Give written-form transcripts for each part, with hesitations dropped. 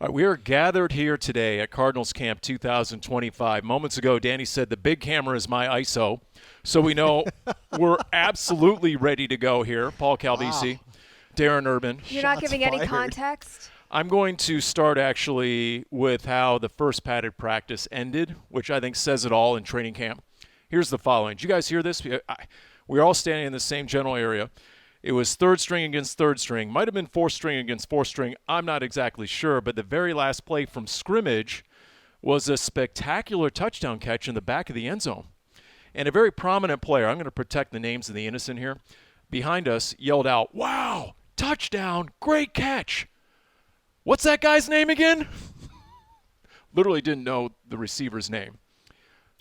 All right, we are gathered here today at Cardinals Camp 2025. Moments ago, Dani said the big camera is my ISO, so we know we're absolutely ready to go here. Paul Calvisi, wow. Darren Urban. You're not giving any context? I'm going to start actually with how the first padded practice ended, which I think says it all in training camp. Here's the following. Did you guys hear this? We're all standing in the same general area. It was third string against third string. Might have been fourth string against fourth string. I'm not exactly sure. But the very last play from scrimmage was a spectacular touchdown catch in the back of the end zone. And a very prominent player, I'm going to protect the names of the innocent here, behind us yelled out, "Wow, touchdown, great catch." What's that guy's name again? Literally didn't know the receiver's name.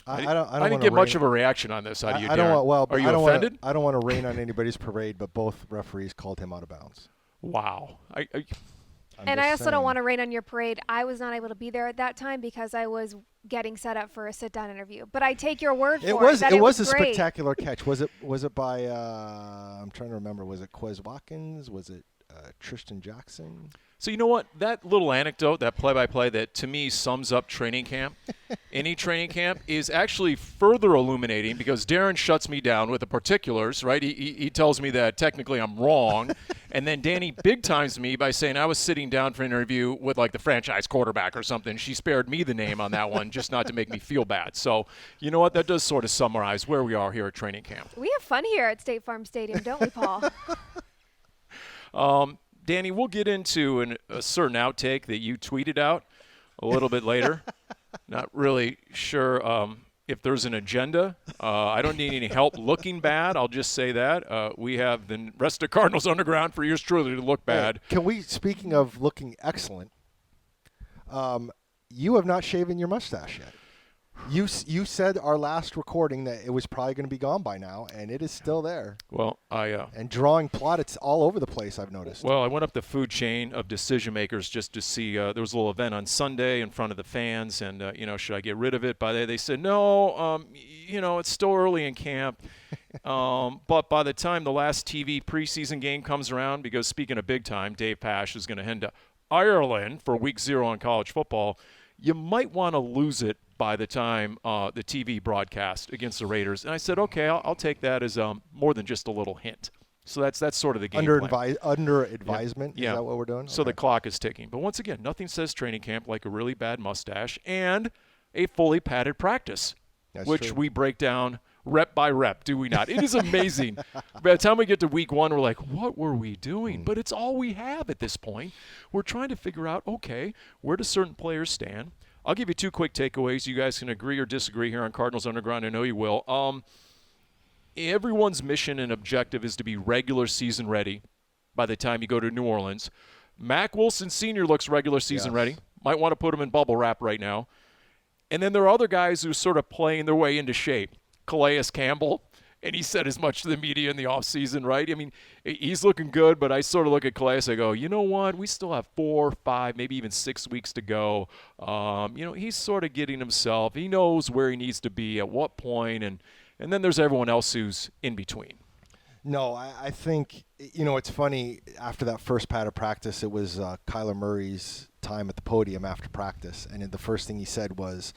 I didn't get much of a reaction on this out of you, Darren. Are you offended? I don't want to rain on anybody's parade, but both referees called him out of bounds. Wow. I also don't want to rain on your parade. I was not able to be there at that time because I was getting set up for a sit-down interview. But I take your word for it. It was a spectacular catch. Was it by? I'm trying to remember. Was it Quez Watkins? Was it Tristan Jackson? So you know what? That little anecdote, that play-by-play that to me sums up training camp, any training camp, is actually further illuminating because Darren shuts me down with the particulars, right? He tells me that technically I'm wrong. And then Dani big-times me by saying I was sitting down for an interview with like the franchise quarterback or something. She spared me the name on that one just not to make me feel bad. So you know what? That does sort of summarize where we are here at training camp. We have fun here at State Farm Stadium, don't we, Paul? Dani, we'll get into a certain outtake that you tweeted out a little bit later. Not really sure if there's an agenda. I don't need any help looking bad. I'll just say that. We have the rest of Cardinals Underground for yours truly to look bad. Hey, can we, speaking of looking excellent, you have not shaven your mustache yet. You said our last recording that it was probably going to be gone by now, and it is still there. Well, and drawing plaudits all over the place, I've noticed. Well, I went up the food chain of decision makers just to see. There was a little event on Sunday in front of the fans, and should I get rid of it? They said no. It's still early in camp. But by the time the last TV preseason game comes around, because speaking of big time, Dave Pasch is going to head to Ireland for Week 0 on college football. You might want to lose it by the time the TV broadcast against the Raiders. And I said, okay, I'll take that as more than just a little hint. So that's sort of the game plan. Under advisement? Yeah. Is that what we're doing? So okay. The clock is ticking. But once again, nothing says training camp like a really bad mustache and a fully padded practice, which true. We break down rep by rep, do we not? It is amazing. By the time we get to week 1, we're like, what were we doing? But it's all we have at this point. We're trying to figure out, okay, where do certain players stand? I'll give you 2 quick takeaways. You guys can agree or disagree here on Cardinals Underground. I know you will. Everyone's mission and objective is to be regular season ready by the time you go to New Orleans. Mack Wilson Sr. looks regular season ready. Might want to put him in bubble wrap right now. And then there are other guys who are sort of playing their way into shape. Calais Campbell. And he said as much to the media in the offseason, right? I mean, he's looking good, but I sort of look at Calais, I go, you know what? We still have 4, 5, maybe even 6 weeks to go. He's sort of getting himself. He knows where he needs to be at what point, and then there's everyone else who's in between. No, I think, it's funny. After that first pad of practice, it was Kyler Murray's time at the podium after practice, and the first thing he said was,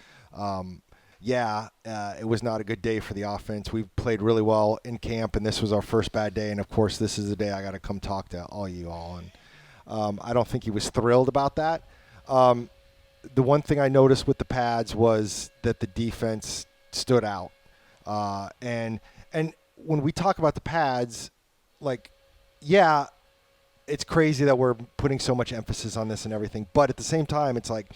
it was not a good day for the offense. We played really well in camp, and this was our first bad day. And, of course, this is the day I got to come talk to all you all. And I don't think he was thrilled about that. The one thing I noticed with the pads was that the defense stood out. And when we talk about the pads, it's crazy that we're putting so much emphasis on this and everything. But at the same time, it's like,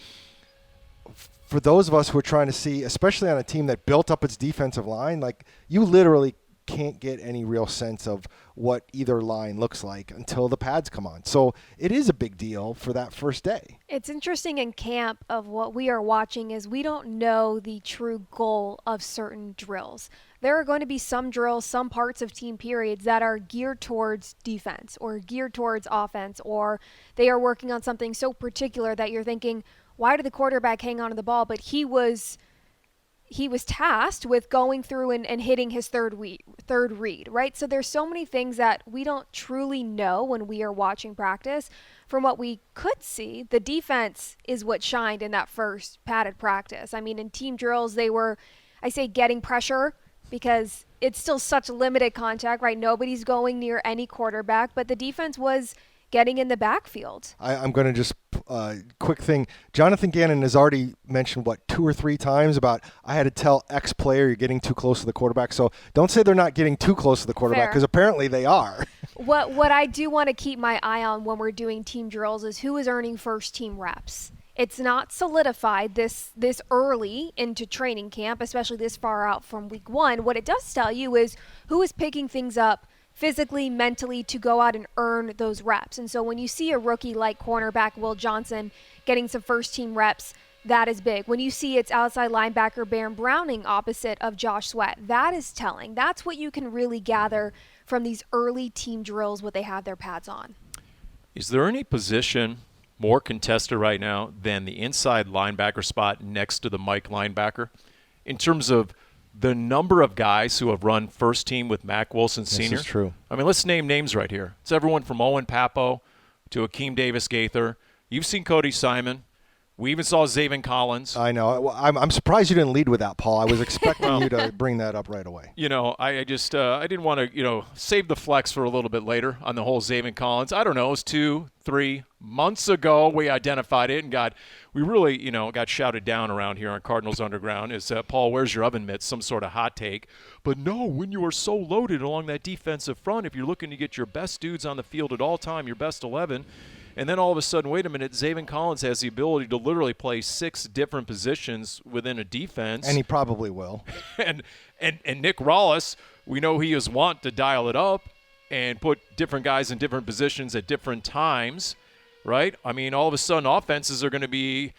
for those of us who are trying to see, especially on a team that built up its defensive line, you literally can't get any real sense of what either line looks like until the pads come on. So it is a big deal for that first day. It's interesting in camp of what we are watching is we don't know the true goal of certain drills. There are going to be some drills, some parts of team periods that are geared towards defense or geared towards offense, or they are working on something so particular that you're thinking, why did the quarterback hang on to the ball? But he was tasked with going through and hitting his third read, right? So there's so many things that we don't truly know when we are watching practice. from what we could see, the defense is what shined in that first padded practice. I mean, in team drills, they were, I say, getting pressure because it's still such limited contact, right? Nobody's going near any quarterback, but the defense was getting in the backfield. I'm going to just quick thing. Jonathan Gannon has already mentioned, 2 or 3 times about I had to tell X player you're getting too close to the quarterback. So don't say they're not getting too close to the quarterback because apparently they are. What I do want to keep my eye on when we're doing team drills is who is earning first team reps. It's not solidified this early into training camp, especially this far out from week 1. What it does tell you is who is picking things up physically, mentally, to go out and earn those reps. And so when you see a rookie like cornerback Will Johnson getting some first-team reps, that is big. When you see it's outside linebacker Baron Browning opposite of Josh Sweat, that is telling. That's what you can really gather from these early team drills, what they have their pads on. Is there any position more contested right now than the inside linebacker spot next to the Mike linebacker in terms of the number of guys who have run first team with Mack Wilson Sr.? This is true. I mean, let's name names right here. It's everyone from Owen Papo to Akeem Davis-Gaither. You've seen Cody Simon. We even saw Zaven Collins. I know. I'm surprised you didn't lead with that, Paul. I was expecting you to bring that up right away. You know, I just I didn't want to, save the flex for a little bit later on the whole Zaven Collins. I don't know. It was 2-3 months ago we identified it and we really, got shouted down around here on Cardinals Underground as Paul, where's your oven mitts? Some sort of hot take. But no, when you are so loaded along that defensive front, if you're looking to get your best dudes on the field at all time, your best 11, and then all of a sudden, wait a minute, Zaven Collins has the ability to literally play 6 different positions within a defense. And he probably will. and Nick Rawlis, we know he is wont to dial it up and put different guys in different positions at different times, right? I mean, all of a sudden, offenses are going to be,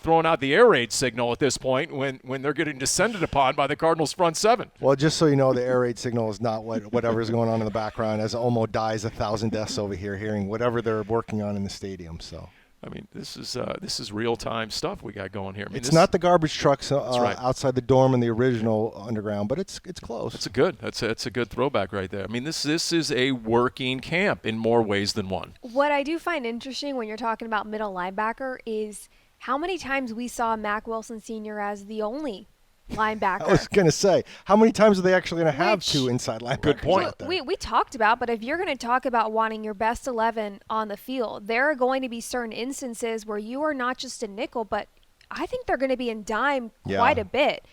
throwing out the air raid signal at this point when they're getting descended upon by the Cardinals' front 7. Well, just so you know, the air raid signal is not whatever's going on in the background as Omo dies 1,000 deaths over here hearing whatever they're working on in the stadium. So, I mean, this is real-time stuff we got going here. I mean, it's not the garbage trucks right. outside the dorm in the original underground, but it's close. That's a good throwback right there. I mean, this is a working camp in more ways than one. What I do find interesting when you're talking about middle linebacker is how many times we saw Mack Wilson Sr. as the only linebacker. I was going to say, how many times are they actually going to have 2 inside linebackers? Good point. Out there? We talked about, but if you're going to talk about wanting your best 11 on the field, there are going to be certain instances where you are not just a nickel, but I think they're going to be in dime quite a bit.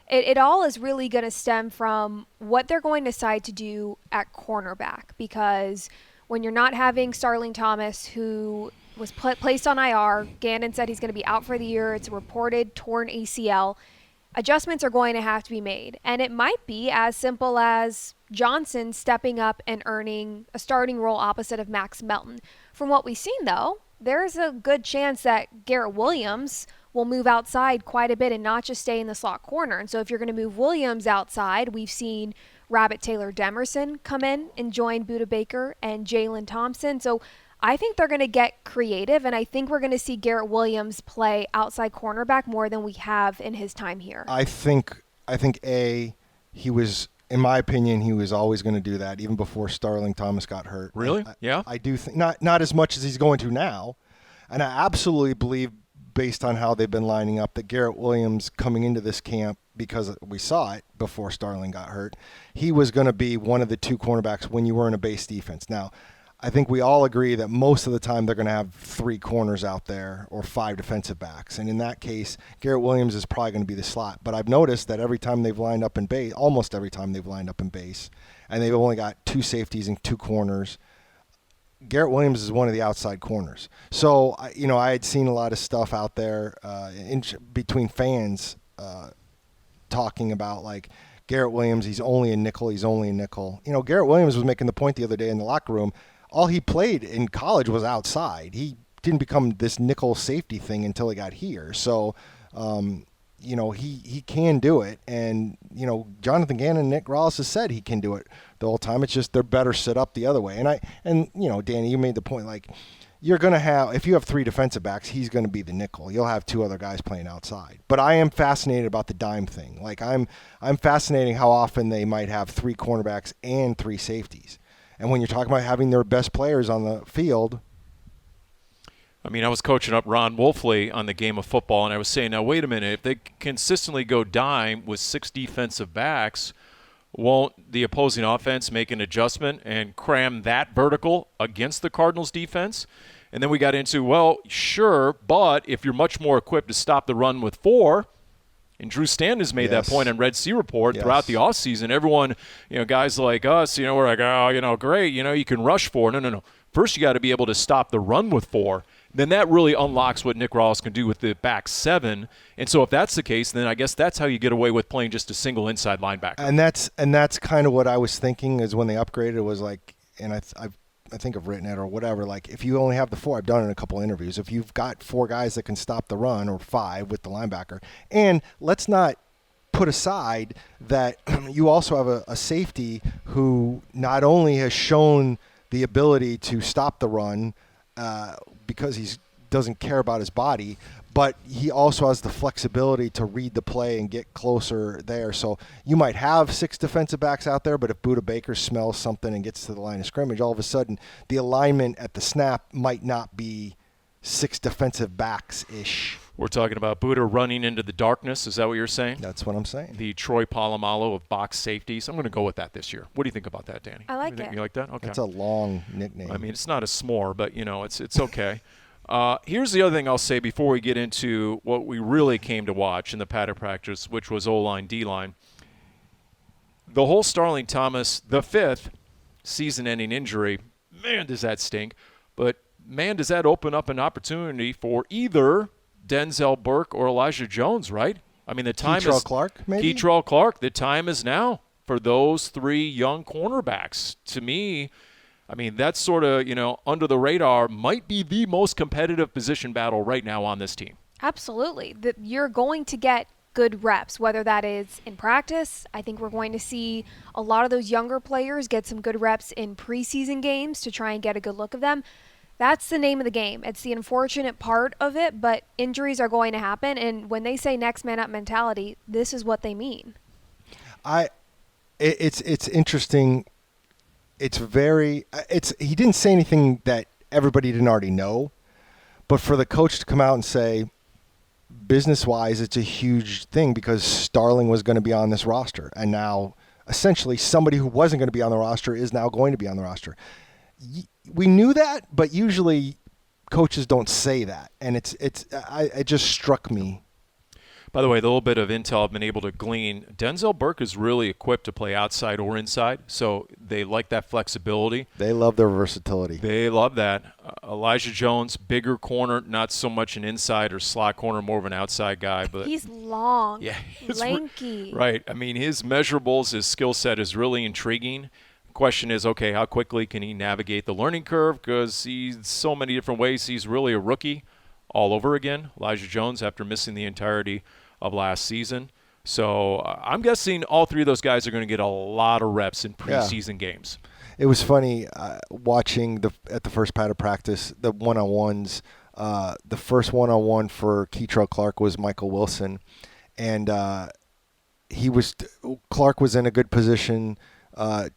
It all is really going to stem from what they're going to decide to do at cornerback, because when you're not having Starling Thomas, who was placed on IR. Gannon said he's going to be out for the year. It's a reported torn ACL. Adjustments are going to have to be made. And it might be as simple as Johnson stepping up and earning a starting role opposite of Max Melton. From what we've seen, though, there's a good chance that Garrett Williams will move outside quite a bit and not just stay in the slot corner. And so if you're going to move Williams outside, we've seen Rabbit Taylor Demerson come in and join Budda Baker and Jalen Thompson. So I think they're going to get creative, and I think we're going to see Garrett Williams play outside cornerback more than we have in his time here. I think he was, in my opinion, he was always going to do that even before Starling Thomas got hurt. Really? Yeah. I do think not as much as he's going to now, and I absolutely believe, based on how they've been lining up, that Garrett Williams coming into this camp, because we saw it before Starling got hurt, he was going to be one of the 2 cornerbacks when you were in a base defense. Now, I think we all agree that most of the time they're going to have 3 corners out there or 5 defensive backs. And in that case, Garrett Williams is probably going to be the slot. But I've noticed that every time they've lined up in base, almost every time they've lined up in base, and they've only got 2 safeties and 2 corners, Garrett Williams is one of the outside corners. So, I had seen a lot of stuff out there between fans talking about, like, Garrett Williams, he's only a nickel. Garrett Williams was making the point the other day in the locker room, all he played in college was outside. He didn't become this nickel safety thing until he got here. So, he can do it. And, Jonathan Gannon and Nick Rawlis has said he can do it the whole time. It's just they're better set up the other way. And Dani, you made the point, like, you're going to have, if you have 3 defensive backs, he's going to be the nickel. You'll have 2 other guys playing outside. But I am fascinated about the dime thing. Like, I'm fascinating how often they might have 3 cornerbacks and 3 safeties. And when you're talking about having their best players on the field, I mean, I was coaching up Ron Wolfley on the game of football, and I was saying, now, wait a minute. If they consistently go dime with 6 defensive backs, won't the opposing offense make an adjustment and cram that vertical against the Cardinals defense? And then we got into, well, sure, but if you're much more equipped to stop the run with 4, and Drew Stanton has made that point on Red Sea Report throughout the offseason, everyone, guys like us, we're like, oh, great, you can rush 4. No. First, you got to be able to stop the run with 4. Then that really unlocks what Nick Rawls can do with the back 7. And so if that's the case, then I guess that's how you get away with playing just a single inside linebacker. And that's kind of what I was thinking is when they upgraded, it was like, and I think I've written it or whatever, like if you only have the 4, I've done it in a couple interviews, if you've got 4 guys that can stop the run or 5 with the linebacker, and let's not put aside that you also have a safety who not only has shown the ability to stop the run because he doesn't care about his body, but he also has the flexibility to read the play and get closer there. So you might have 6 defensive backs out there, but if Budda Baker smells something and gets to the line of scrimmage, all of a sudden the alignment at the snap might not be 6 defensive backs-ish. We're talking about Budda running into the darkness. Is that what you're saying? That's what I'm saying. The Troy Polamalu of box safeties. I'm going to go with that this year. What do you think about that, Dani? I like it. You like that? Okay. That's a long nickname. I mean, it's not a s'more, but, it's okay. Here's the other thing I'll say before we get into what we really came to watch in the pattern practice, which was O-line, D-line. The whole Starling Thomas V season-ending injury, man, does that stink. But, man, does that open up an opportunity for either Denzel Burke or Elijah Jones, right? I mean, the time is – Keitrell Clark, maybe? Keitrell Clark. The time is now for those 3 young cornerbacks. To me – I mean, that's sort of, under the radar, might be the most competitive position battle right now on this team. Absolutely. You're going to get good reps, whether that is in practice. I think we're going to see a lot of those younger players get some good reps in preseason games to try and get a good look of them. That's the name of the game. It's the unfortunate part of it, but injuries are going to happen. And when they say next man up mentality, this is what they mean. It's interesting. He didn't say anything that everybody didn't already know, but for the coach to come out and say, business-wise, it's a huge thing because Starling was going to be on this roster, and now essentially somebody who wasn't going to be on the roster is now going to be on the roster. We knew that, but usually coaches don't say that, and it just struck me. By the way, the little bit of intel I've been able to glean, Denzel Burke is really equipped to play outside or inside, so they like that flexibility. They love their versatility. They love that. Elijah Jones, bigger corner, not so much an inside or slot corner, more of an outside guy. But he's long, lanky. Right. I mean, his measurables, his skill set is really intriguing. Question is, okay, how quickly can he navigate the learning curve? Because he's so many different ways. He's really a rookie all over again, Elijah Jones, after missing the entirety of last season. So I'm guessing all 3 of those guys are going to get a lot of reps in preseason games. It was funny watching at the first pattern practice, the one-on-ones. The first one-on-one for Keitrell Clark was Michael Wilson, and Clark was in a good position,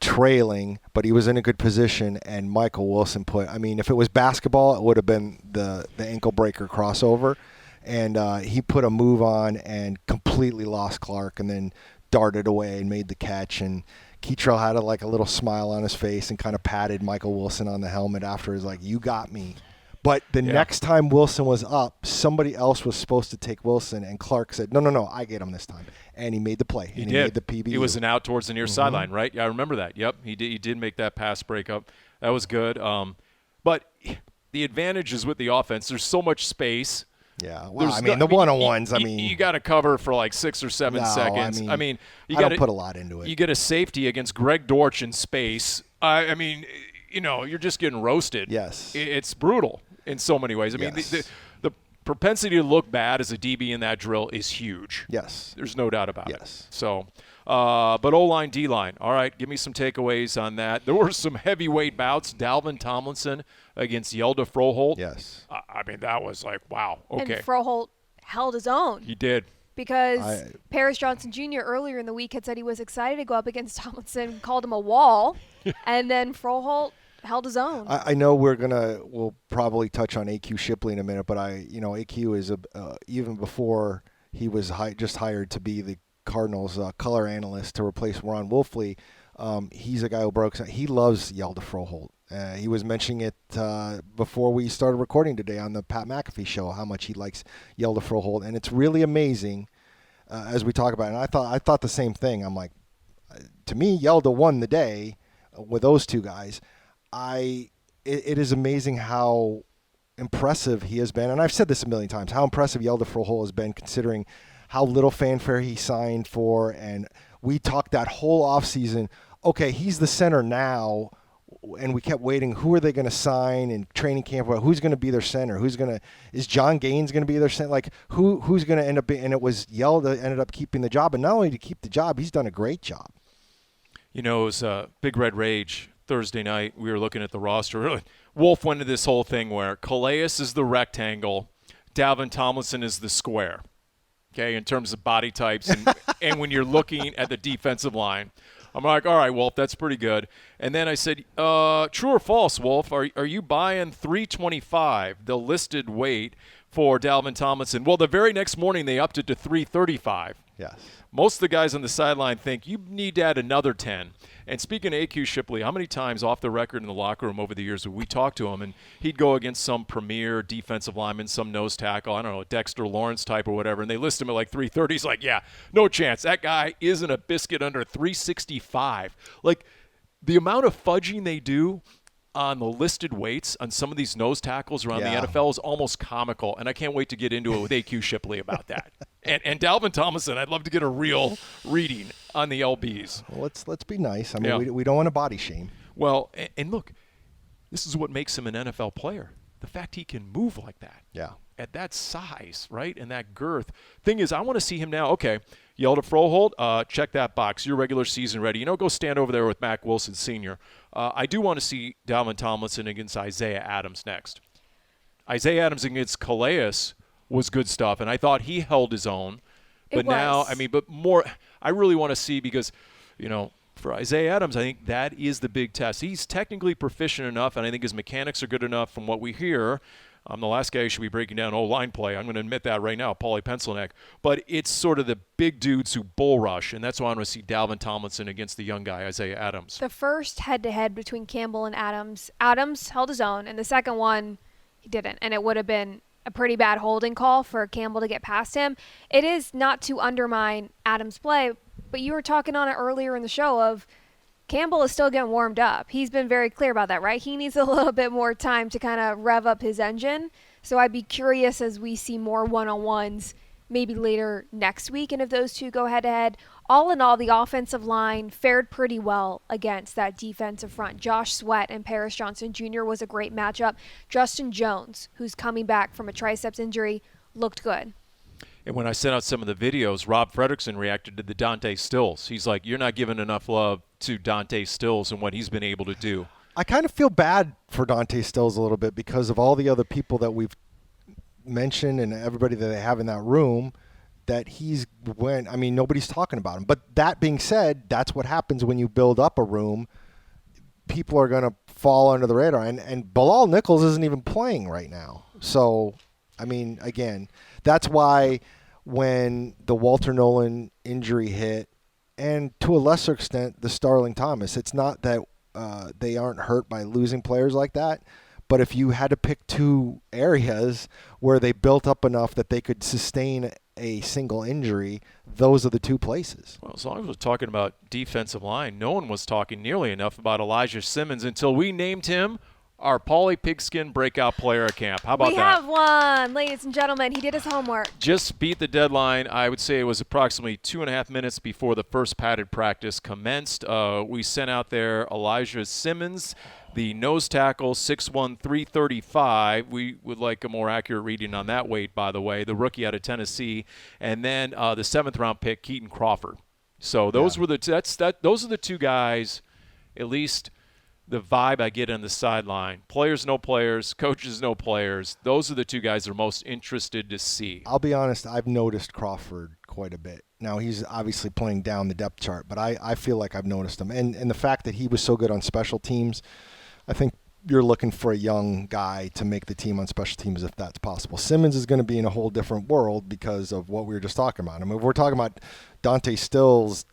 trailing, but he was in a good position, and Michael Wilson if it was basketball, it would have been the ankle breaker crossover. And he put a move on and completely lost Clark and then darted away and made the catch. And Keitrell had a little smile on his face and kind of patted Michael Wilson on the helmet after. He's like, you got me. But the next time Wilson was up, somebody else was supposed to take Wilson, and Clark said, no, I get him this time. And he made the play. He made the PB. It was an out towards the near sideline, right? Yeah, I remember that. Yep, he did make that pass breakup. That was good. But the advantage is with the offense. There's so much space. Yeah, well, the one-on-ones, you got to cover for 6 or 7 seconds. I don't put a lot into it. You get a safety against Greg Dortch in space. You're just getting roasted. Yes. It's brutal in so many ways. I mean, the propensity to look bad as a DB in that drill is huge. Yes. There's no doubt about it. Yes. So, but O-line, D-line. All right, give me some takeaways on that. There were some heavyweight bouts. Dalvin Tomlinson against Hjalte Froholdt. Yes. That was wow. Okay. And Froholdt held his own. He did. Because Paris Johnson Jr. earlier in the week had said he was excited to go up against Tomlinson, called him a wall, and then Froholdt held his own. I know we'll probably touch on AQ Shipley in a minute, but AQ is even before he was just hired to be the Cardinals color analyst to replace Ron Wolfley. He's a guy who broke. He loves Hjalte Froholdt. He was mentioning it before we started recording today on the Pat McAfee show, how much he likes Hjalte Froholdt, and it's really amazing as we talk about it. And I thought the same thing. I'm like, to me, Hjalte won the day with those two guys. It is amazing how impressive he has been, and I've said this a million times, how impressive Hjalte Froholdt has been considering how little fanfare he signed for. And we talked that whole offseason, okay, he's the center now, and we kept waiting, who are they going to sign in training camp? Who's going to be their center? Is John Gaines going to be their center? Like, who's going to end up being, and it was Hjalte ended up keeping the job. And not only to keep the job, he's done a great job. It was Big Red Rage Thursday night. We were looking at the roster. Wolf went into this whole thing where Calais is the rectangle, Dalvin Tomlinson is the square, okay, in terms of body types. And when you're looking at the defensive line, I'm like, all right, Wolf, that's pretty good. And then I said, true or false, Wolf, are you buying 325, the listed weight for Dalvin Tomlinson? Well, the very next morning they upped it to 335. Yes. Most of the guys on the sideline think you need to add another 10. And speaking of AQ Shipley, how many times off the record in the locker room over the years would we talk to him and he'd go against some premier defensive lineman, some nose tackle, I don't know, Dexter Lawrence type or whatever, and they list him at like 330. He's like, yeah, no chance. That guy isn't a biscuit under 365. Like, the amount of fudging they do on the listed weights on some of these nose tackles around the NFL is almost comical, and I can't wait to get into it with AQ Shipley about that. And Dalvin Tomlinson, I'd love to get a real reading on the LBs. Well, let's be nice. I mean, we don't want to body shame. Well, and look, this is what makes him an NFL player. The fact he can move like that. Yeah. At that size, right, and that girth. Thing is, I want to see him now. Okay, Hjalte Froholdt, check that box. You're regular season ready. Go stand over there with Mac Wilson Sr. I do want to see Dalvin Tomlinson against Isaiah Adams next. Isaiah Adams against Calais was good stuff, and I thought he held his own. But now, but more, I really want to see because, for Isaiah Adams, I think that is the big test. He's technically proficient enough, and I think his mechanics are good enough from what we hear. I'm the last guy who should be breaking down O-line play. I'm going to admit that right now, Paulie Pencilneck. But it's sort of the big dudes who bull rush, and that's why I want to see Dalvin Tomlinson against the young guy, Isaiah Adams. The first head-to-head between Campbell and Adams held his own, and the second one, he didn't. And it would have been a pretty bad holding call for Campbell to get past him. It is not to undermine Adams' play, but you were talking on it earlier in the show of Campbell is still getting warmed up. He's been very clear about that, right? He needs a little bit more time to kind of rev up his engine. So I'd be curious as we see more one-on-ones maybe later next week. And if those two go head-to-head, all in all, the offensive line fared pretty well against that defensive front. Josh Sweat and Paris Johnson Jr. was a great matchup. Justin Jones, who's coming back from a triceps injury, looked good. And when I sent out some of the videos, Rob Fredrickson reacted to the Dante Stills. He's like, you're not giving enough love to Dante Stills and what he's been able to do. I kind of feel bad for Dante Stills a little bit because of all the other people that we've mentioned and everybody that they have in that room that nobody's talking about him. But that being said, that's what happens when you build up a room. People are going to fall under the radar. And Bilal Nichols isn't even playing right now. So, again, that's why when the Walter Nolan injury hit, and to a lesser extent, the Starling Thomas, it's not that they aren't hurt by losing players like that, but if you had to pick two areas where they built up enough that they could sustain a single injury, those are the two places. Well, as long as we're talking about defensive line, no one was talking nearly enough about Elijah Simmons until we named him our Paulie Pigskin breakout player at camp. How about that? We have one, ladies and gentlemen. He did his homework. Just beat the deadline. I would say it was approximately 2.5 minutes before the first padded practice commenced. We sent out there Elijah Simmons, the nose tackle, 6'1", 335. We would like a more accurate reading on that weight, by the way. The rookie out of Tennessee. And then the 7th-round pick, Keaton Crawford. So those were those are the two guys, at least – the vibe I get on the sideline. Players know players, coaches know players. Those are the two guys they're most interested to see. I'll be honest, I've noticed Crawford quite a bit. Now, he's obviously playing down the depth chart, but I feel like I've noticed him. And the fact that he was so good on special teams, I think you're looking for a young guy to make the team on special teams if that's possible. Simmons is going to be in a whole different world because of what we were just talking about. I mean, if we're talking about Dante Stills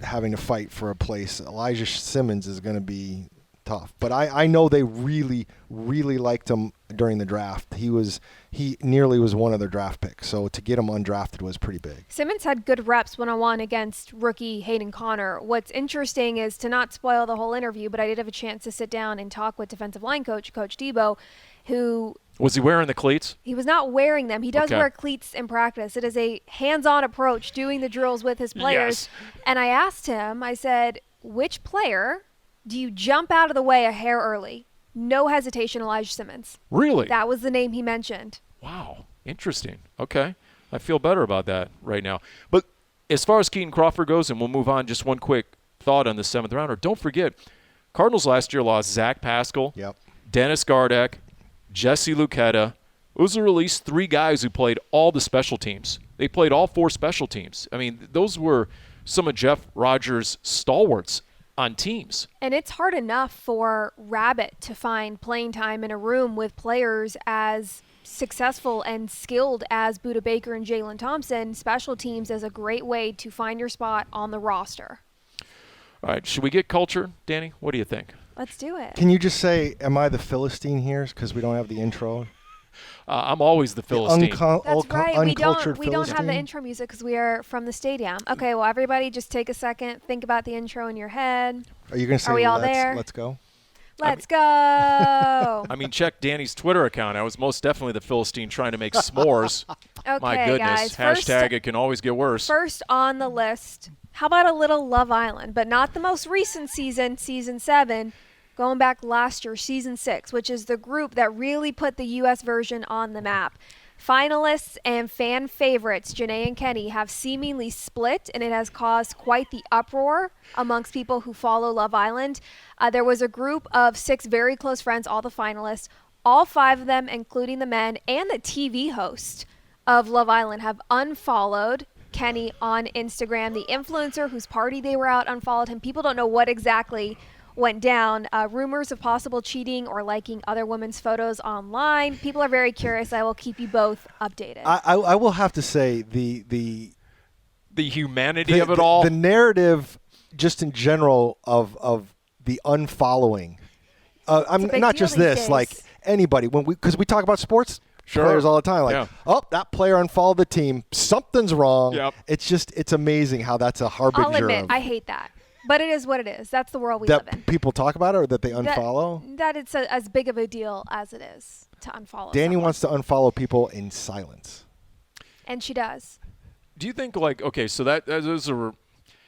having to fight for a place, Elijah Simmons is going to be tough. But I know they really, really liked him during the draft. He nearly was one of their draft picks. So to get him undrafted was pretty big. Simmons had good reps one-on-one against rookie Hayden Connor. What's interesting is, to not spoil the whole interview, but I did have a chance to sit down and talk with defensive line coach Debo, who... Was he wearing the cleats? He was not wearing them. He does Okay. wear cleats in practice. It is a hands-on approach, doing the drills with his players. Yes. And I asked him, I said, which player do you jump out of the way a hair early? No hesitation, Elijah Simmons. Really? That was the name he mentioned. Wow. Interesting. Okay. I feel better about that right now. But as far as Keaton Crawford goes, and we'll move on, just one quick thought on the 7th rounder. Don't forget, Cardinals last year lost Zach Pascal, Yep. Dennis Gardeck, Jesse Lucchetta. Those are at least 3 guys who played all the special teams. They played all 4 special teams. I mean, those were some of Jeff Rogers' stalwarts on teams. And it's hard enough for Rabbit to find playing time in a room with players as successful and skilled as Budda Baker and Jalen Thompson. Special teams is a great way to find your spot on the roster. All right, should we get culture, Dani? What do you think? Let's do it. Can you just say, am I the Philistine here? Because we don't have the intro. I'm always the Philistine. That's right. We Uncultured don't have the Philistine? intro music because we are from the stadium. Okay, well, everybody just take a second. Think about the intro in your head. Are you going to say, Are we all let's, there? let's go? Let's go. I mean, check Dani's Twitter account. I was most definitely the Philistine trying to make s'mores. Okay, My goodness. guys. Hashtag it can always get worse. First on the list, how about a little Love Island? But not the most recent season, season 7, going back last year, season 6, which is the group that really put the U.S. version on the map. Finalists and fan favorites, Janae and Kenny, have seemingly split, and it has caused quite the uproar amongst people who follow Love Island. There was a group of 6 very close friends, all the finalists. All 5 of them, including the men and the TV host of Love Island, have unfollowed Kenny on Instagram. The influencer whose party they were at unfollowed him. People don't know what exactly went down. Rumors of possible cheating or liking other women's photos online. People are very curious. I will keep you both updated. I will have to say the humanity of it all. The narrative, just in general, of the unfollowing. I'm big not deal just these this. days. Like anybody, because we talk about sports Sure. players all the time. Like, Yeah. oh, that player unfollowed the team. Something's wrong. Yep. It's amazing how that's a harbinger I'll admit, of I hate that. But it is what it is. That's the world we that live in. people talk about it or that they unfollow. That it's as big of a deal as it is to unfollow Dani someone. wants to unfollow people in silence. And she does. Do you think, like, okay, so those are,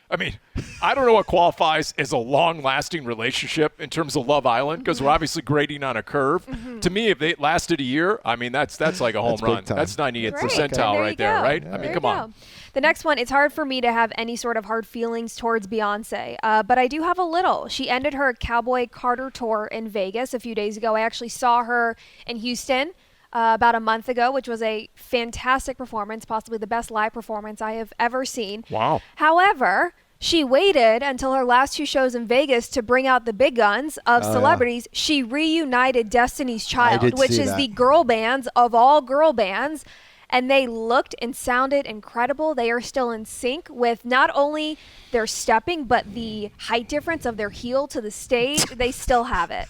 I mean, I don't know what qualifies as a long-lasting relationship in terms of Love Island, because we're obviously grading on a curve. To me, if they lasted a year, I mean, that's like a home That's big run. time. That's 98th Great. percentile There right you there, go. right? Yeah. I mean, There come you on. go. The next one, it's hard for me to have any sort of hard feelings towards Beyonce, but I do have a little. She ended her Cowboy Carter tour in Vegas a few days ago. I actually saw her in Houston about a month ago, which was a fantastic performance, possibly the best live performance I have ever seen. Wow. However, she waited until her last 2 shows in Vegas to bring out the big guns of yeah. celebrities. She reunited Destiny's I Child, did which see is that. the girl bands of all girl bands. And they looked and sounded incredible. They are still in sync with not only their stepping, but the height difference of their heel to the stage. They still have it.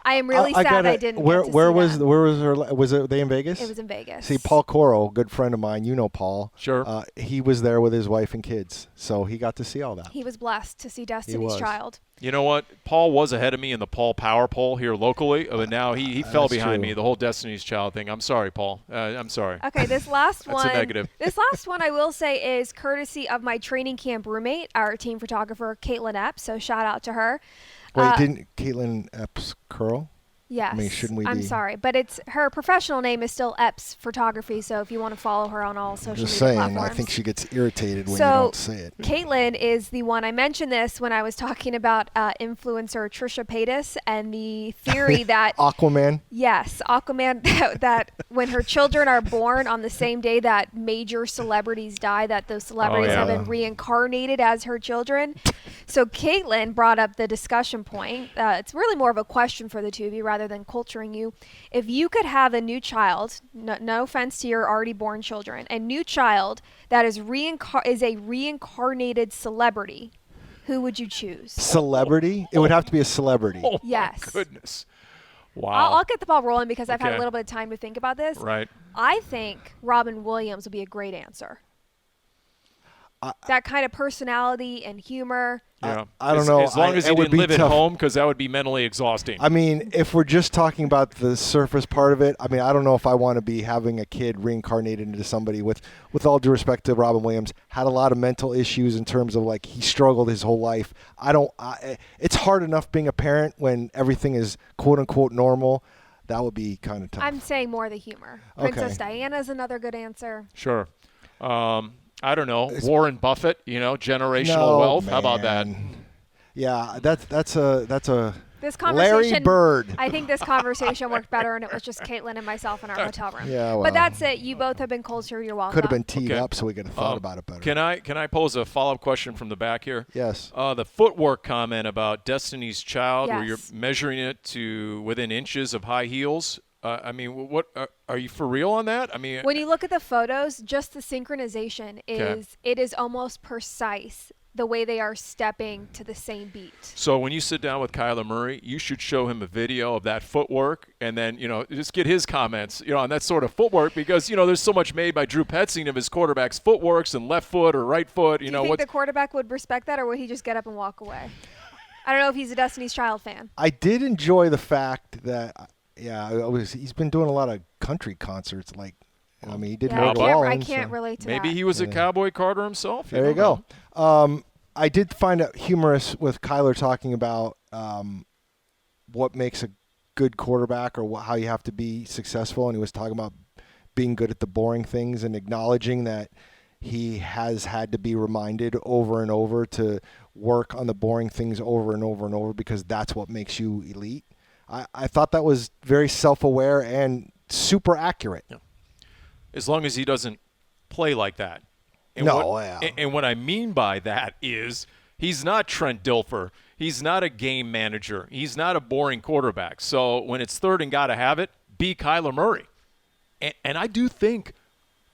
I am really sad I didn't Where get to see was that. where was her? Was it they in Vegas? It was in Vegas. See, Paul Coro, good friend of mine. You know Paul. Sure. He was there with his wife and kids, so he got to see all that. He was blessed to see Destiny's was. Child. You know what? Paul was ahead of me in the Paul Power Poll here locally, but now he fell That's behind true. me, the whole Destiny's Child thing. I'm sorry, Paul. I'm sorry. Okay, this last That's one. a negative. This last one I will say is courtesy of my training camp roommate, our team photographer, Caitlin Epps. So shout out to her. Wait, didn't Caitlin Epps curl? Yes. I mean, shouldn't we I'm be? sorry, but it's her professional name is still Epps Photography. So if you want to follow her on all social Just media saying, platforms. I think she gets irritated when So, you don't say it. Caitlin is the one. I mentioned this when I was talking about influencer Trisha Paytas and the theory that Aquaman. yes, Aquaman that when her children are born on the same day that major celebrities die, that those celebrities yeah. have been reincarnated as her children. So Caitlin brought up the discussion point. It's really more of a question for the two of you rather than culturing you. If you could have a new child, no offense to your already born children, a new child that is a reincarnated celebrity, who would you choose? Celebrity? It would have to be a celebrity. Oh, Yes. my goodness. Wow. I'll get the ball rolling because I've had Okay. a little bit of time to think about this. Right. I think Robin Williams would be a great answer. That kind of personality and humor. Yeah. I don't know. As long as it he would didn't be live at tough. home, because that would be mentally exhausting. I mean, if we're just talking about the surface part of it, I mean, I don't know if I want to be having a kid reincarnated into somebody with all due respect to Robin Williams, had a lot of mental issues in terms of like he struggled his whole life. It's hard enough being a parent when everything is quote unquote normal. That would be kind of tough. I'm saying more the humor. Okay. Princess Diana is another good answer. Sure. I don't know. Warren Buffett, generational No, wealth. How about that? man. Yeah, that's a This Larry conversation, Bird. I think this conversation worked better, and it was just Caitlin and myself in our hotel room. Yeah, well. But that's it. You both have been culture. You're welcome. Could have been teed Okay. up so we could have thought about it better. Can I pose a follow-up question from the back here? Yes. The footwork comment about Destiny's Child, where you're Yes. measuring it to within inches of high heels. I mean, what are you for real on that? I mean, When you look at the photos, just the synchronization it is almost precise the way they are stepping to the same beat. so when you sit down with Kyler Murray, you should show him a video of that footwork, and then just get his comments on that sort of footwork, because there's so much made by Drew Petzing of his quarterback's footworks and left foot or right foot. Do you think the quarterback would respect that, or would he just get up and walk away? I don't know if he's a Destiny's Child fan. I did enjoy the fact that, he's been doing a lot of country concerts. Like, I mean, he did Yeah, Morgan Wallen. I can't relate to Maybe that. he was a Cowboy Carter himself. There you don't go. know. I did find it humorous with Kyler talking about what makes a good quarterback or how you have to be successful, and he was talking about being good at the boring things and acknowledging that he has had to be reminded over and over to work on the boring things over and over and over, because that's what makes you elite. I thought that was very self-aware and super accurate. Yeah. As long as he doesn't play like that. And and what I mean by that is he's not Trent Dilfer. He's not a game manager. He's not a boring quarterback. So when it's third and got to have it, be Kyler Murray. And I do think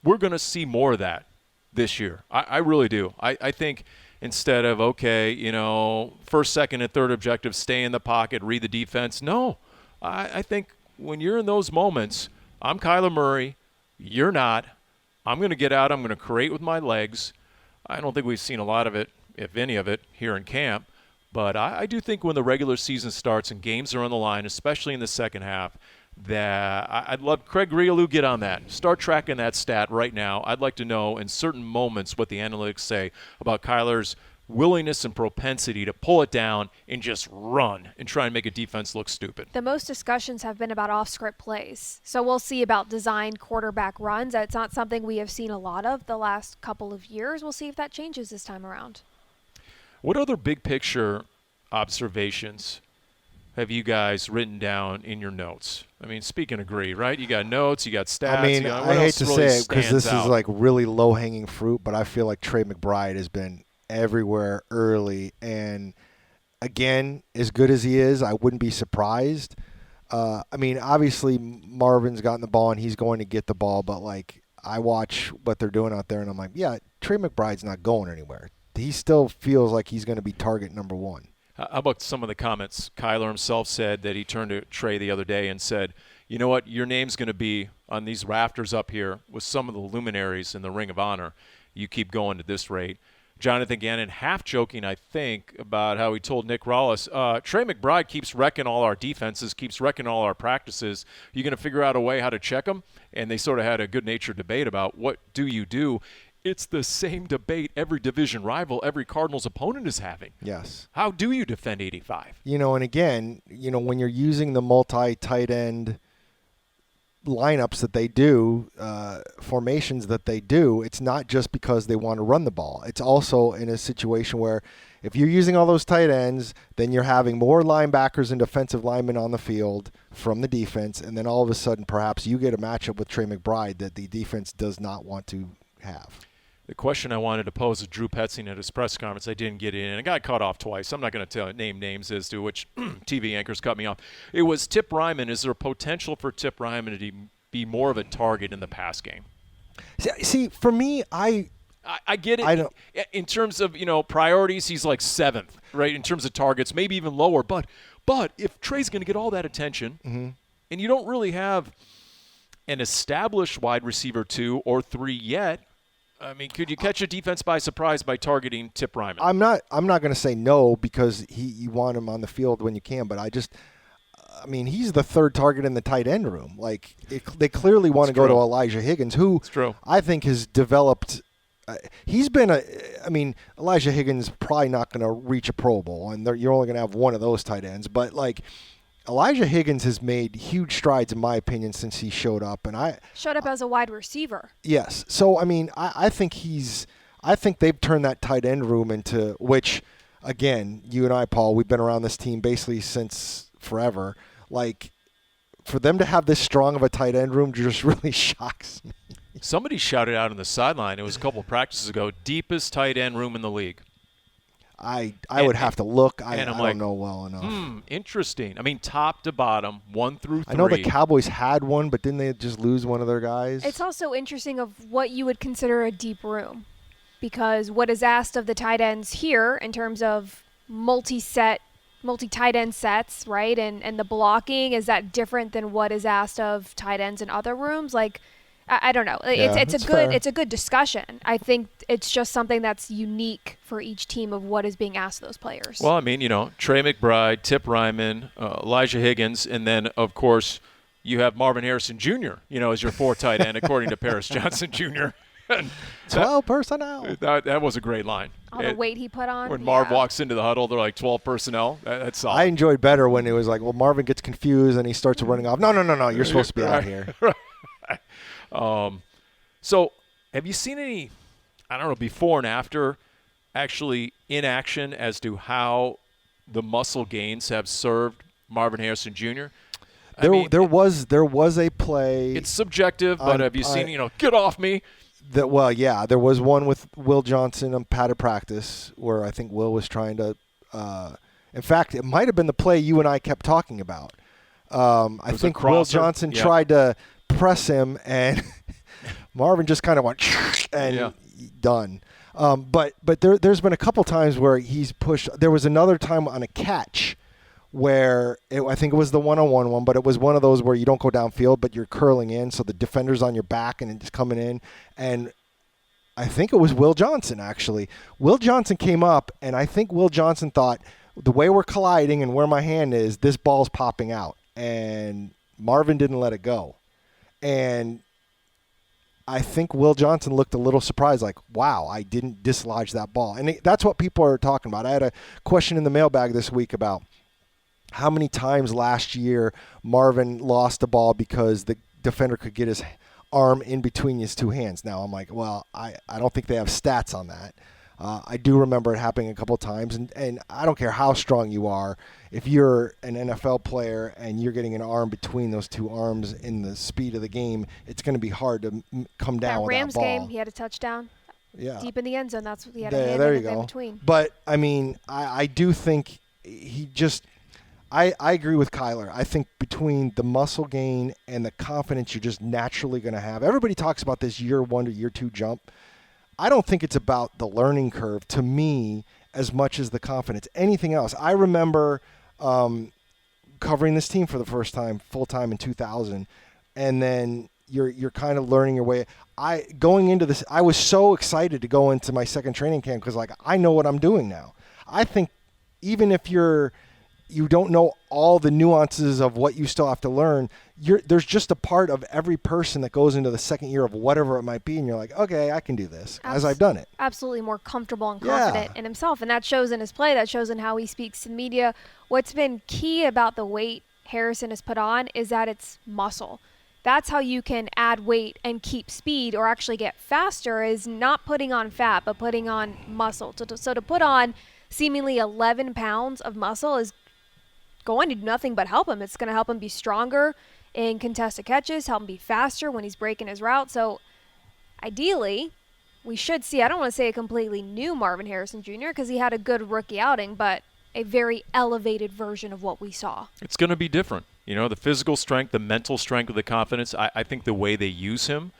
we're going to see more of that this year. I really do. I think instead of, first, second, and third objective, stay in the pocket, read the defense. No, I think when you're in those moments, I'm Kyler Murray, you're not. I'm going to get out. I'm going to create with my legs. I don't think we've seen a lot of it, if any of it, here in camp. But I do think when the regular season starts and games are on the line, especially in the second half, that I'd love Craig Grialou get on that. Start tracking that stat right now. I'd like to know in certain moments what the analytics say about Kyler's willingness and propensity to pull it down and just run and try and make a defense look stupid. The most discussions have been about off-script plays. So we'll see about designed quarterback runs. That's not something we have seen a lot of the last couple of years. We'll see if that changes this time around. What other big picture observations have you guys written down in your notes? I mean, speak and agree, right? You got notes, you got stats. I mean, what I hate else to really say it because this stands is out? like really low-hanging fruit, but I feel like Trey McBride has been everywhere early, and again, as good as he is, I wouldn't be surprised. I mean, obviously Marvin's gotten the ball and he's going to get the ball, but like I watch what they're doing out there and I'm like, yeah, Trey McBride's not going anywhere. He still feels like he's going to be target number one. How about some of the comments Kyler himself said that he turned to Trey the other day and said, you know what, your name's going to be on these rafters up here with some of the luminaries in the Ring of Honor. You keep going at this rate. Jonathan Gannon, half joking, I think, about how he told Nick Rollis, Trey McBride keeps wrecking all our defenses, keeps wrecking all our practices. You're going to figure out a way how to check him? And they sort of had a good-natured debate about what do you do. it's the same debate every division rival, every Cardinals opponent is having. Yes. How do you defend 85? And again, when you're using the multi-tight end lineups that they do, formations that they do, it's not just because they want to run the ball. It's also in a situation where if you're using all those tight ends, then you're having more linebackers and defensive linemen on the field from the defense, and then all of a sudden perhaps you get a matchup with Trey McBride that the defense does not want to have. The question I wanted to pose to Drew Petzing at his press conference, I didn't get in, and I got cut off twice. I'm not going to name names as to which TV anchors cut me off. It was Tip Ryman. Is there potential for Tip Ryman to be more of a target in the pass game? See, for me, I get it. In terms of priorities, he's like 7th, right? In terms of targets, maybe even lower. But if Trey's going to get all that attention, and you don't really have an established wide receiver 2 or 3 yet. I mean, could you catch a defense by surprise by targeting Tip Ryman? I'm not going to say no because you want him on the field when you can, but he's the 3rd target in the tight end room. Like they clearly want to go to Elijah Higgins, who I think has developed. He's been Elijah Higgins probably not going to reach a Pro Bowl, and you're only going to have one of those tight ends, but Elijah Higgins has made huge strides, in my opinion, since he showed up. And showed up as a wide receiver. Yes. So, I think they've turned that tight end room into, which, again, you and I, Paul, we've been around this team basically since forever. For them to have this strong of a tight end room just really shocks me. Somebody shouted out on the sideline, it was a couple of practices ago, deepest tight end room in the league. I would have to look. I don't know well enough. Interesting. Top to bottom, 1 through 3. I know the Cowboys had one, but didn't they just lose one of their guys? It's also interesting of what you would consider a deep room, because what is asked of the tight ends here in terms of multi-tight end sets, right, and the blocking, is that different than what is asked of tight ends in other rooms? I don't know. It's a good discussion. I think it's just something that's unique for each team of what is being asked of those players. Well, Trey McBride, Tip Ryman, Elijah Higgins, and then, of course, you have Marvin Harrison Jr., as your 4th tight end, according to Paris Johnson Jr. 12 personnel. That was a great line. All the weight he put on. When Marv walks into the huddle, they're like 12 personnel. That's solid. I enjoyed better when it was like, well, Marvin gets confused and he starts running off. No, you're supposed to be out here. So have you seen any, before and after, actually in action as to how the muscle gains have served Marvin Harrison Jr.? There was a play. It's subjective, but have you seen, get off me? There was one with Will Johnson on padded practice where I think Will was trying to in fact, it might have been the play you and I kept talking about. I think Will Johnson tried to press him, and Marvin just kind of went and done. But there's been a couple times where he's pushed. There was another time on a catch where I think it was the one-on-one one, but it was one of those where you don't go downfield, but you're curling in, so the defender's on your back and it's coming in. And I think it was Will Johnson, actually. Will Johnson came up, and I think Will Johnson thought, the way we're colliding and where my hand is, this ball's popping out. And Marvin didn't let it go. And I think Will Johnson looked a little surprised, like, wow, I didn't dislodge that ball. And that's what people are talking about. I had a question in the mailbag this week about how many times last year Marvin lost the ball because the defender could get his arm in between his two hands. Now, I'm like, well, I don't think they have stats on that. I do remember it happening a couple of times, and I don't care how strong you are. If you're an NFL player and you're getting an arm between those two arms in the speed of the game, it's going to be hard to come down with Rams that ball. game, he had a touchdown. Yeah. Deep in the end zone, that's what he had a hand in between. But, I mean, I do think he just – I agree with Kyler. I think between the muscle gain and the confidence you're just naturally going to have – everybody talks about this year 1 to year 2 jump. I don't think it's about the learning curve to me as much as the confidence. Anything else. I remember covering this team for the first time, full-time in 2000, and then you're kind of learning your way. Going into this, I was so excited to go into my second training camp because, like, I know what I'm doing now. I think even if you're you don't know all the nuances of what you still have to learn. There's just a part of every person that goes into the second year of whatever it might be, and you're like, okay, I can do this as I've done it. Absolutely more comfortable and confident in himself, and that shows in his play. That shows in how he speaks to the media. What's been key about the weight Harrison has put on is that it's muscle. That's how you can add weight and keep speed or actually get faster, is not putting on fat, but putting on muscle. So to put on seemingly 11 pounds of muscle is going to do nothing but help him. It's going to help him be stronger in contested catches, help him be faster when he's breaking his route. So ideally, we should see, I don't want to say a completely new Marvin Harrison Jr. because he had a good rookie outing, but a very elevated version of what we saw. It's going to be different. You know, the physical strength, the mental strength, the confidence. I think the way they use him,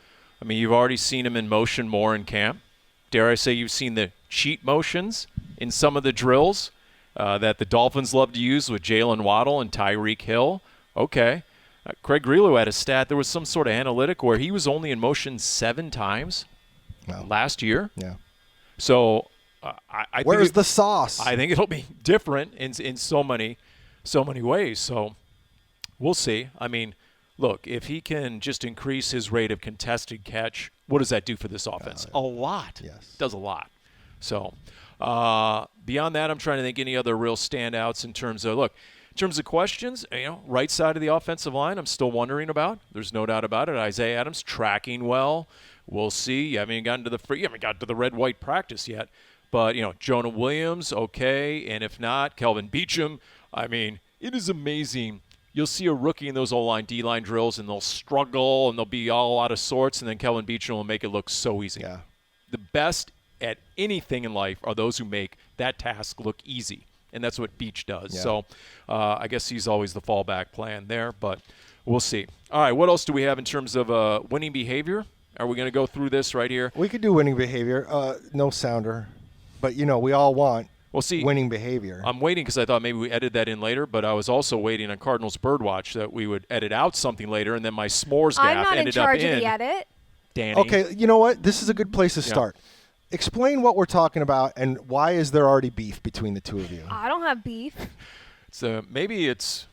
I mean, you've already seen him in motion more in camp. Dare I say you've seen the cheat motions in some of the drills that the Dolphins love to use with Jalen Waddle and Tyreek Hill. Okay. Craig Grillo had a stat. There was some sort of analytic where he was only in motion 7 times last year. Yeah. So I where's think the sauce? I think it'll be different in so many ways. So we'll see. I mean, look, if he can just increase his rate of contested catch, what does that do for this offense? A lot. Yes. It does a lot. So beyond that, I'm trying to think any other real standouts in terms of questions, right side of the offensive line, I'm still wondering about. There's no doubt about it. Isaiah Adams tracking well. We'll see. You haven't gotten to the red-white practice yet. But, Jonah Williams, okay. And if not, Kelvin Beachum. I mean, it is amazing. You'll see a rookie in those O-line, D-line drills, and they'll struggle, and they'll be all out of sorts, and then Kelvin Beachum will make it look so easy. Yeah. The best at anything in life are those who make that task look easy, and that's what Beach does. Yeah. So I guess he's always the fallback plan there, but we'll see. All right, what else do we have in terms of winning behavior? Are we going to go through this right here? We could do winning behavior. No sounder. But, we all want winning behavior. I'm waiting because I thought maybe we edit that in later, but I was also waiting on Cardinals Birdwatch that we would edit out something later, and then my s'mores gaff ended up in. I'm not in charge of the edit. Dani. Okay, you know what? This is a good place to start. Explain what we're talking about and why is there already beef between the two of you? I don't have beef. So maybe it's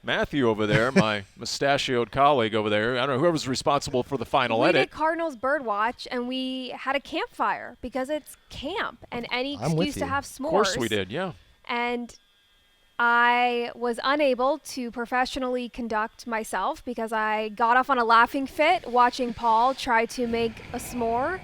Matthew over there, my mustachioed colleague over there. I don't know, whoever's responsible for the final edit. We did Cardinals Birdwatch, and we had a campfire because it's camp and any excuse to have s'mores. Of course we did, yeah. And I was unable to professionally conduct myself because I got off on a laughing fit watching Paul try to make a s'more.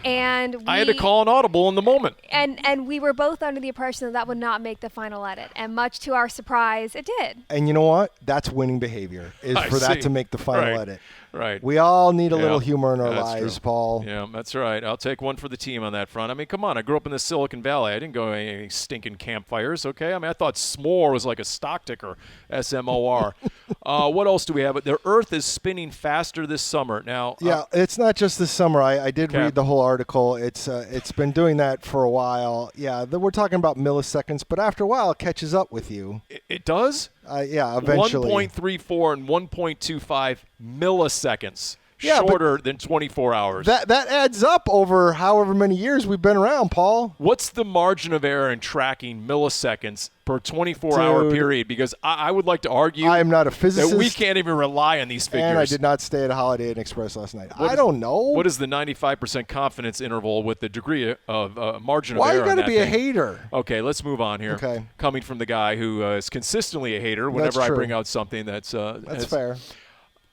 And I had to call an audible in the moment. And we were both under the impression that would not make the final edit. And much to our surprise, it did. And you know what? That's winning behavior, is for that to make the final edit. Right. We all need a little humor in our lives, true. Paul. Yeah, that's right. I'll take one for the team on that front. I mean, come on. I grew up in the Silicon Valley. I didn't go to any stinking campfires, okay? I mean, I thought s'more was like a stock ticker, S-M-O-R. What else do we have? The Earth is spinning faster this summer. Now, yeah, it's not just this summer. I did read the whole article. It's been doing that for a while. Yeah, we're talking about milliseconds, but after a while, it catches up with you. It does? Yeah, eventually. 1.34 and 1.25 milliseconds. Shorter than 24 hours. That adds up over however many years we've been around, Paul. What's the margin of error in tracking milliseconds per 24-hour period? Because I would like to argue I am not a physicist, that we can't even rely on these figures. And I did not stay at a Holiday Inn Express last night. I don't know. What is the 95% confidence interval with the degree of margin Why of error? Why you got to be thing? a hater? Okay, let's move on here. Okay. Coming from the guy who is consistently a hater whenever I bring out something that's fair.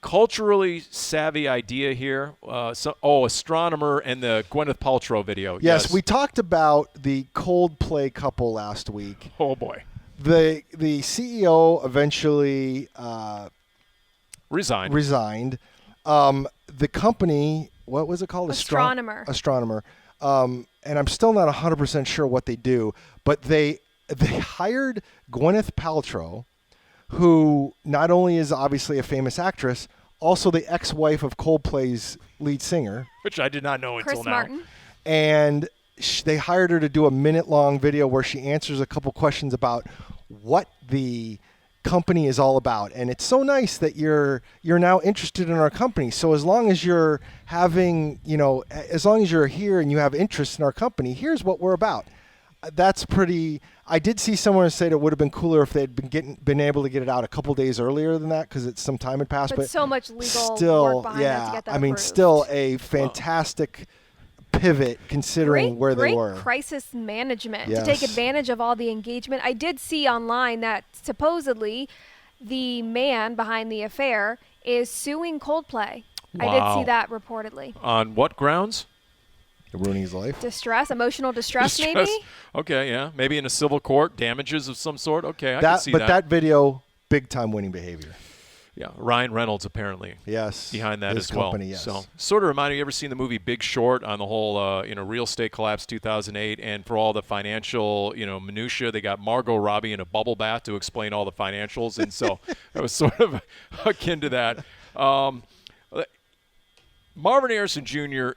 Culturally savvy idea here. Astronomer and the Gwyneth Paltrow video. Yes, we talked about the Coldplay couple last week. Oh, boy. The CEO eventually resigned. The company, what was it called? Astronomer. And I'm still not 100% sure what they do, but they hired Gwyneth Paltrow, who not only is obviously a famous actress, also the ex-wife of Coldplay's lead singer. Which I did not know until Chris now. Martin. And they hired her to do a minute-long video where she answers a couple questions about what the company is all about. And it's so nice that you're now interested in our company. So as long as you're as long as you're here and you have interest in our company, here's what we're about. that's pretty. I did see someone say it would have been cooler if they'd been able to get it out a couple days earlier than that because some time had passed. But so much legal still, work behind that to get that I mean, approved. still a fantastic pivot considering where they were. Great crisis management Yes. to take advantage of all the engagement. I did see online that supposedly the man behind the affair is suing Coldplay. I did see that reportedly. On what grounds? Ruining his life. Distress, emotional distress, maybe? Okay, yeah. Maybe in a civil court, damages of some sort. Okay, I can see that. But that video, big time winning behavior. Yeah, Ryan Reynolds apparently behind that his as well. company, yes. So sort of remind you ever seen the movie Big Short on the whole real estate collapse 2008, and for all the financial minutia, they got Margot Robbie in a bubble bath to explain all the financials, and so it was sort of akin to that. Marvin Harrison Jr.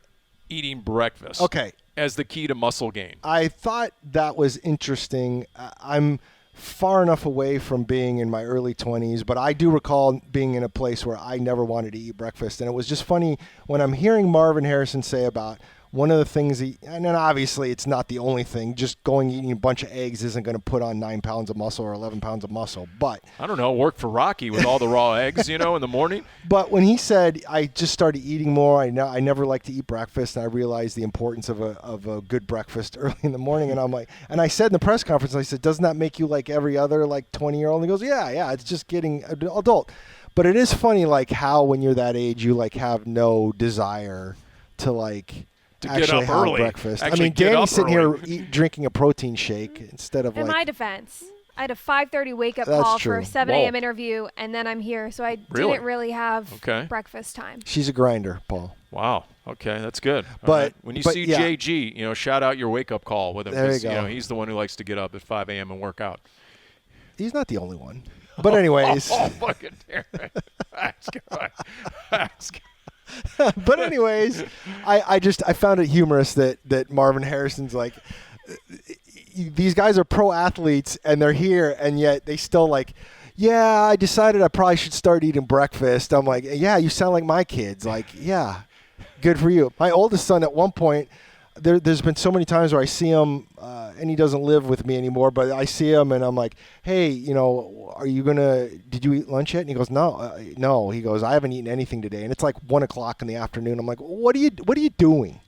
eating breakfast. Okay. As the key to muscle gain. I thought that was interesting. I'm far enough away from being in my early 20s, but I do recall being in a place where I never wanted to eat breakfast. And it was just funny when I'm hearing Marvin Harrison say about one of the things and then obviously it's not the only thing, just going eating a bunch of eggs isn't going to put on 9 pounds of muscle or 11 pounds of muscle. But I don't know, work for Rocky with all the raw eggs, in the morning. But when he said, I just started eating more, I never like to eat breakfast, and I realized the importance of a good breakfast early in the morning. And I'm like, and I said in the press conference, I said, doesn't that make you like every other 20-year-old? And he goes, yeah, it's just getting adult. But it is funny how when you're that age, you have no desire to actually get up have early. breakfast. Actually, I mean, Dani's sitting early. here drinking a protein shake instead of In my defense, I had a 5:30 wake-up That's call true. for a 7 a.m. interview, and then I'm here, so I didn't really have breakfast time. She's a grinder, Paul. Wow. Okay, that's good. All But right. When you see JG, shout out your wake-up call with him. There you go. He's the one who likes to get up at 5 a.m. and work out. He's not the only one. But anyways. Fucking Darren. That's good. But anyways, I found it humorous that Marvin Harrison's like, these guys are pro athletes and they're here and yet they still yeah, I decided I probably should start eating breakfast. I'm like, yeah, you sound like my kids. Yeah, good for you. My oldest son at one point, there's been so many times where I see him, and he doesn't live with me anymore, but I see him and I'm like, hey, did you eat lunch yet? And he goes, no. He goes, I haven't eaten anything today. And it's 1 o'clock in the afternoon. I'm like, what are you doing?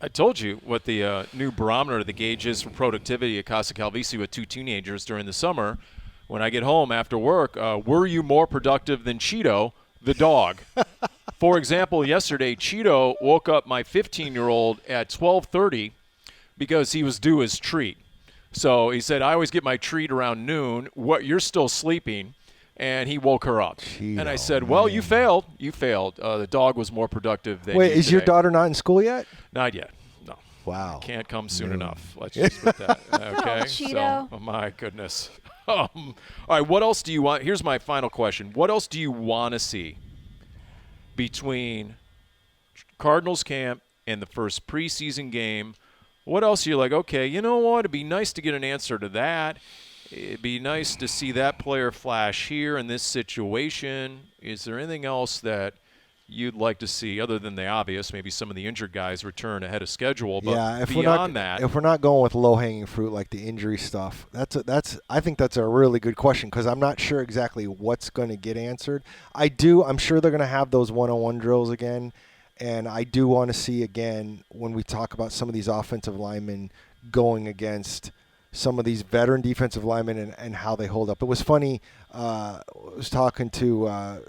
I told you what the new barometer, the gauge is for productivity at Casa Calvisi with 2 teenagers during the summer. When I get home after work, were you more productive than Cheeto, the dog? For example, yesterday, Cheeto woke up my 15-year-old at 12:30 because he was due his treat. So he said, I always get my treat around noon. You're still sleeping. And he woke her up. Cheeto, and I said, well, you failed. The dog was more productive than Wait, you is your today. daughter not in school yet? Not yet. No. Wow. Can't come soon enough. Let's just put that. Okay. Cheeto. So, my goodness. All right. What else do you want? Here's my final question. What else do you want to see between Cardinals camp and the first preseason game? What else are you like, okay, you know what? It'd be nice to get an answer to that. It'd be nice to see that player flash here in this situation. Is there anything else that you'd like to see other than the obvious, maybe some of the injured guys return ahead of schedule, but if we're not going with low-hanging fruit like the injury stuff, I think that's a really good question because I'm not sure exactly what's going to get answered. I'm sure they're going to have those one-on-one drills again, and I do want to see again when we talk about some of these offensive linemen going against some of these veteran defensive linemen and how they hold up. It was funny. I was talking to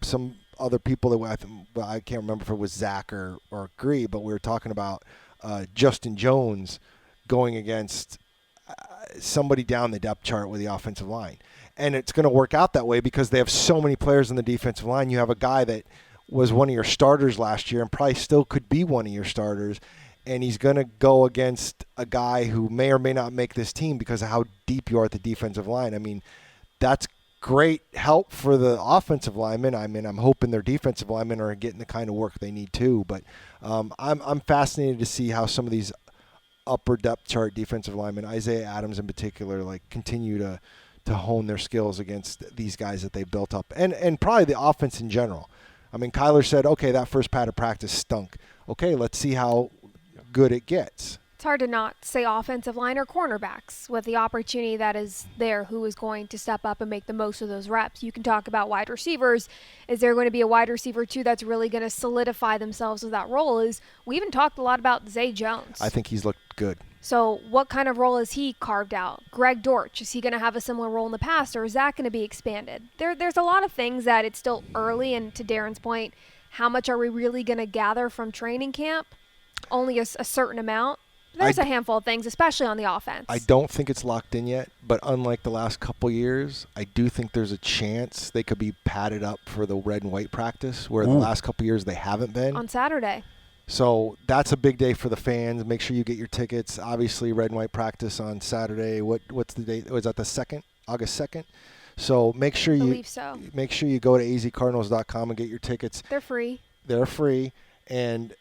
some other people that I can't remember if it was Zach or Gree, but we were talking about Justin Jones going against somebody down the depth chart with the offensive line. And it's going to work out that way because they have so many players in the defensive line. You have a guy that was one of your starters last year and probably still could be one of your starters, and he's going to go against a guy who may or may not make this team because of how deep you are at the defensive line. I mean, that's great help for the offensive linemen. I mean, I'm hoping their defensive linemen are getting the kind of work they need too. But I'm fascinated to see how some of these upper depth chart defensive linemen, Isaiah Adams in particular, continue to hone their skills against these guys that they built up, and probably the offense in general. I mean, Kyler said, okay, that first pad of practice stunk. Okay, let's see how good it gets. It's hard to not say offensive line or cornerbacks with the opportunity that is there, who is going to step up and make the most of those reps. You can talk about wide receivers. Is there going to be a wide receiver too that's really going to solidify themselves with that role? We even talked a lot about Zay Jones. I think he's looked good. So what kind of role is he carved out? Greg Dortch, is he going to have a similar role in the past, or is that going to be expanded? There's a lot of things that it's still early, and to Darren's point, how much are we really going to gather from training camp? Only a certain amount. There's a handful of things, especially on the offense. I don't think it's locked in yet, but unlike the last couple years, I do think there's a chance they could be padded up for the red and white practice, where the last couple years they haven't been. On Saturday. So that's a big day for the fans. Make sure you get your tickets. Obviously, red and white practice on Saturday. What's the date? Was that the 2nd? August 2nd? So make sure you go to azcardinals.com and get your tickets. They're free. They're free, and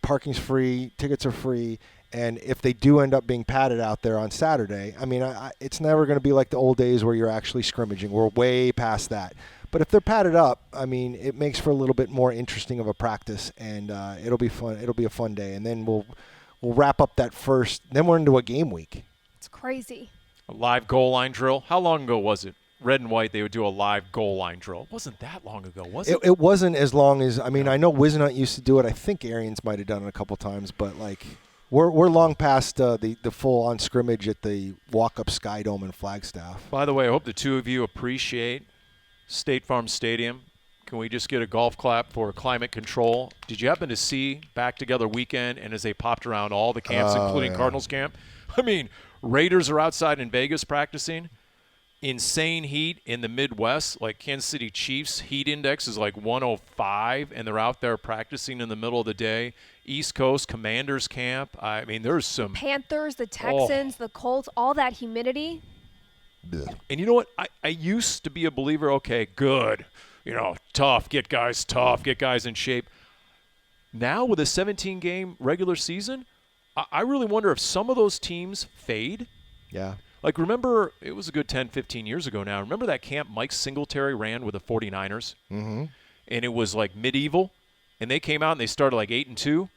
parking's free, tickets are free. And if they do end up being padded out there on Saturday, I mean, it's never going to be like the old days where you're actually scrimmaging. We're way past that. But if they're padded up, I mean, it makes for a little bit more interesting of a practice, and it'll be fun. It'll be a fun day, and then we'll wrap up that first. Then we're into a game week. It's crazy. A live goal line drill. How long ago was it? Red and white, they would do a live goal line drill. It wasn't that long ago, was it? It wasn't as long as, I mean, I know Wisnut used to do it. I think Arians might have done it a couple times, but like we're long past the full-on scrimmage at the walk-up Sky Dome in Flagstaff. By the way, I hope the two of you appreciate State Farm Stadium. Can we just get a golf clap for climate control? Did you happen to see Back Together Weekend, and as they popped around all the camps, including Cardinals camp? I mean, Raiders are outside in Vegas practicing. Insane heat in the Midwest, like Kansas City Chiefs heat index is like 105, and they're out there practicing in the middle of the day. East Coast Commanders camp. I mean, there's some Panthers, the Texans, the Colts, all that humidity. And you know what? I used to be a believer. Okay, good, tough, get guys in shape. Now with a 17-game regular season, I really wonder if some of those teams fade. Yeah. Like, remember, it was a good 10, 15 years ago now. Remember that camp Mike Singletary ran with the 49ers? Mm-hmm. And it was like medieval. And they came out and they started like 8-2.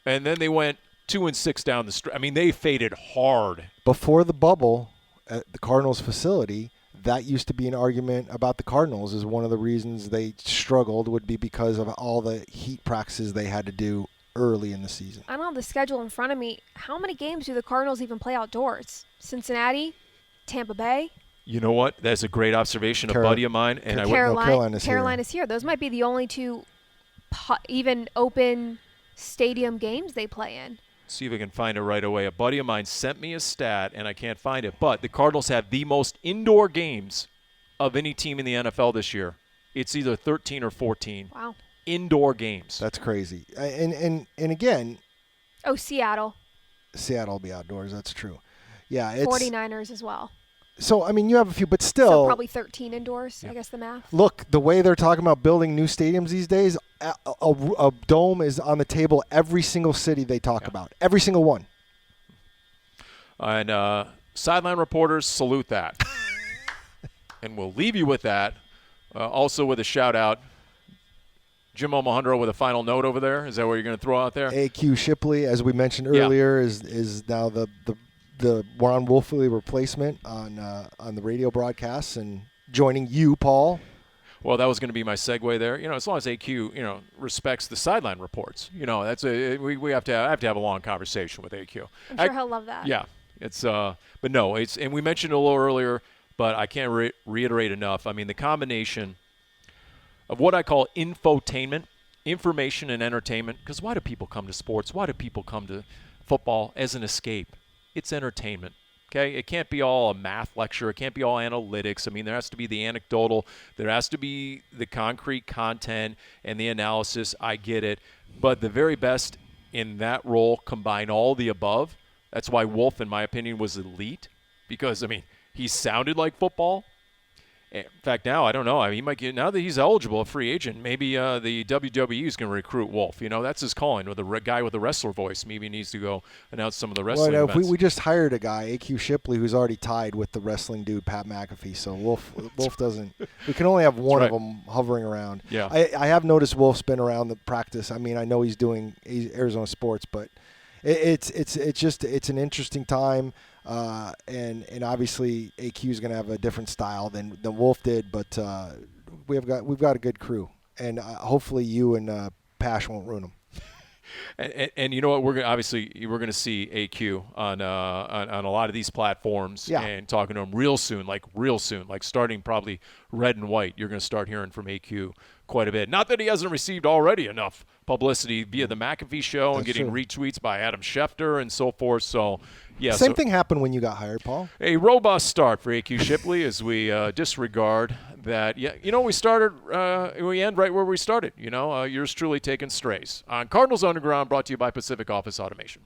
And then they went 2-6 down the stretch. I mean, they faded hard. Before the bubble at the Cardinals facility, that used to be an argument about the Cardinals, is one of the reasons they struggled would be because of all the heat practices they had to do early in the season. I don't have the schedule in front of me. How many games do the Cardinals even play outdoors? Cincinnati, Tampa Bay. You know what? That's a great observation. A buddy of mine, and Carolina's here. Those might be the only two even open stadium games they play in. See if I can find it right away. A buddy of mine sent me a stat, and I can't find it. But the Cardinals have the most indoor games of any team in the NFL this year. It's either 13 or 14. Wow. Indoor games. That's crazy. And again. Oh, Seattle. Seattle will be outdoors. That's true. Yeah, it's 49ers as well. So, I mean, you have a few, but still. So probably 13 indoors, I guess the math. Look, the way they're talking about building new stadiums these days, a dome is on the table every single city they talk about. Every single one. And sideline reporters salute that. And we'll leave you with that. Also with a shout-out. Jim Omohundro with a final note over there. Is that what you're going to throw out there? A.Q. Shipley, as we mentioned earlier, is now the Ron Wolfley replacement on the radio broadcasts and joining you, Paul. Well, that was going to be my segue there. As long as AQ, respects the sideline reports, that's we have to have a long conversation with AQ. I'm sure he'll love that. Yeah, it's but no, and we mentioned it a little earlier, but I can't reiterate enough. I mean, the combination of what I call infotainment, information and entertainment. Because why do people come to sports? Why do people come to football? As an escape. It's entertainment. Okay, it can't be all a math lecture. It can't be all analytics. I mean, there has to be the anecdotal. There has to be the concrete content and the analysis. I get it. But the very best in that role combine all the above. That's why Wolf, in my opinion, was elite. Because, I mean, he sounded like football. In fact, now, I don't know. I mean, he might get, now that he's eligible, a free agent, maybe the WWE is going to recruit Wolf. That's his calling, with a guy with a wrestler voice. Maybe he needs to go announce some of the wrestling events. We just hired a guy, A.Q. Shipley, who's already tied with the wrestling dude, Pat McAfee. So Wolf doesn't – we can only have one of them hovering around. Yeah. I have noticed Wolf's been around the practice. I mean, I know he's doing Arizona sports, but It's an interesting time, and obviously AQ is going to have a different style than Wolf did, but we've got a good crew, and hopefully you and Pash won't ruin them. And you know what? We're going to see AQ on a lot of these platforms, and talking to him real soon, like starting probably red and white. You're going to start hearing from AQ quite a bit. Not that he hasn't received already enough publicity via the McAfee show and getting retweets by Adam Schefter and so forth. So, yeah. Same thing happened when you got hired, Paul. A robust start for AQ Shipley as we disregard that. Yeah, we end right where we started. Yours truly taking strays on Cardinals Underground, brought to you by Pacific Office Automation.